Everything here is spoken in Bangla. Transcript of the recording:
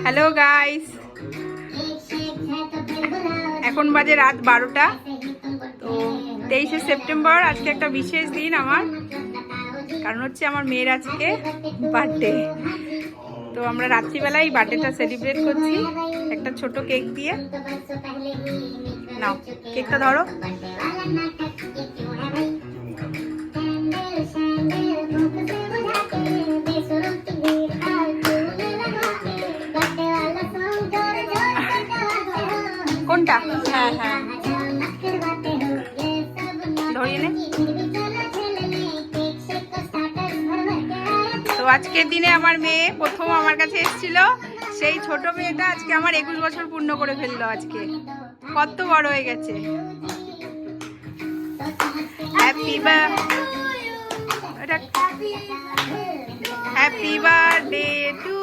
হ্যালো গাইস, এখন বাজে রাত 12টা। তো 23শে সেপ্টেম্বর আজকে একটা বিশেষ দিন আমার, কারণ হচ্ছে আমার মেয়ের আজকে বার্থডে। তো আমরা রাত্রিবেলায় বার্থডেটা সেলিব্রেট করছি একটা ছোট কেক দিয়ে। নাও কেকটা ধরো। কোনটা? হ্যাঁ হ্যাঁ, ধরিয়ে নে। তো আজকের দিনে আমার মেয়ে প্রথম আমার কাছে এসেছিল। সেই ছোট মেয়েটা আজকে আমার 21 বছর পূর্ণ করে ফেললো। আজকে কত বড় হয়ে গেছে। Happy birthday to